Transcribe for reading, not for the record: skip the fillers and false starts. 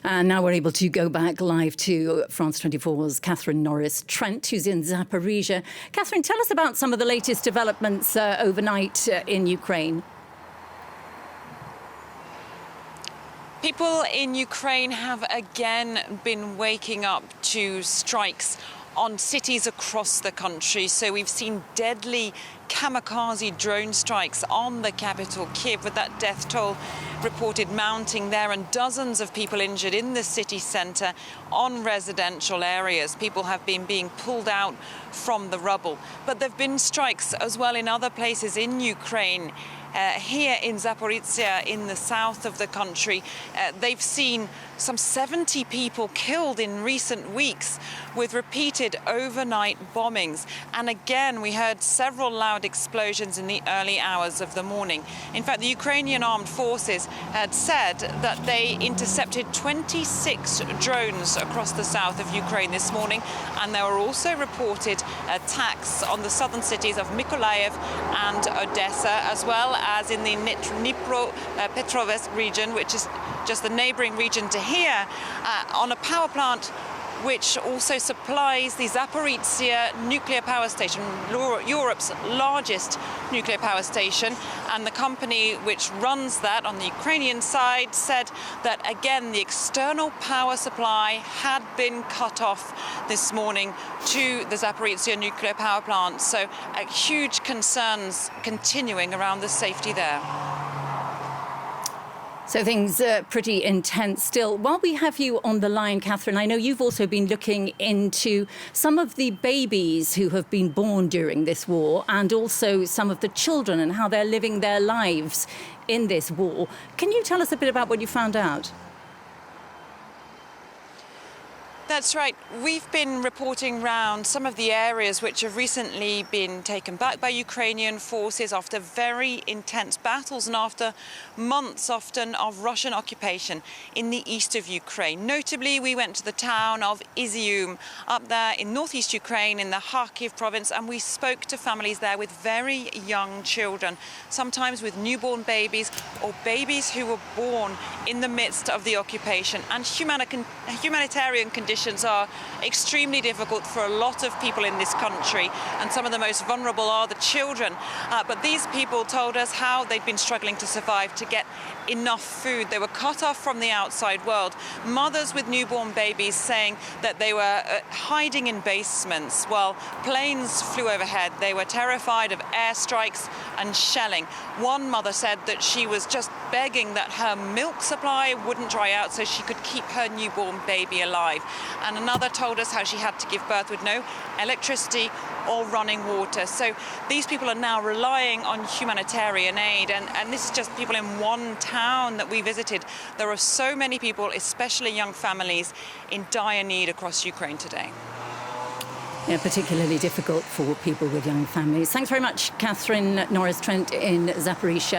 And now we're able to go back live to France 24's Catherine Norris Trent, who's in Zaporizhzhia. Catherine, tell us about some of the latest developments overnight in Ukraine. People in Ukraine have again been waking up to strikes on cities across the country. So we've seen deadly kamikaze drone strikes on the capital, Kyiv, with that death toll reported mounting there, and dozens of people injured in the city centre on residential areas. People have been being pulled out from the rubble. But there have been strikes as well in other places in Ukraine. Here in Zaporizhzhia, in the south of the country, they've seen some 70 people killed in recent weeks with repeated overnight bombings. And again, we heard several loud explosions in the early hours of the morning. In fact, the Ukrainian armed forces had said that they intercepted 26 drones across the south of Ukraine this morning. And there were also reported attacks on the southern cities of Mykolaiv and Odessa, as well as in the Dnipropetrovsk region, which is just the neighboring region to here, on a power plant which also supplies the Zaporizhzhia nuclear power station, Europe's largest nuclear power station. And the company which runs that on the Ukrainian side said that, again, the external power supply had been cut off this morning to the Zaporizhzhia nuclear power plant. So huge concerns continuing around the safety there. So things are pretty intense still. While we have you on the line, Catherine, I know you've also been looking into some of the babies who have been born during this war, and also some of the children and how they're living their lives in this war. Can you tell us a bit about what you found out? That's right. We've been reporting round some of the areas which have recently been taken back by Ukrainian forces after very intense battles and after months often of Russian occupation in the east of Ukraine. Notably, we went to the town of Izium up there in northeast Ukraine in the Kyiv province, and we spoke to families there with very young children, sometimes with newborn babies or babies who were born in the midst of the occupation. And humanitarian conditions are extremely difficult for a lot of people in this country, and some of the most vulnerable are the children. But these people told us how they'd been struggling to survive, to get enough food. They were cut off from the outside world. Mothers with newborn babies saying that they were hiding in basements while planes flew overhead. They were terrified of airstrikes and shelling. One mother said that she was just begging that her milk supply wouldn't dry out so she could keep her newborn baby alive. And another told us how she had to give birth with no electricity or running water. So these people are now relying on humanitarian aid, and this is just people in one town that we visited. There are so many people, especially young families, in dire need across Ukraine today. Yeah, particularly difficult for people with young families. Thanks very much, Catherine Norris Trent in Zaporizhzhia.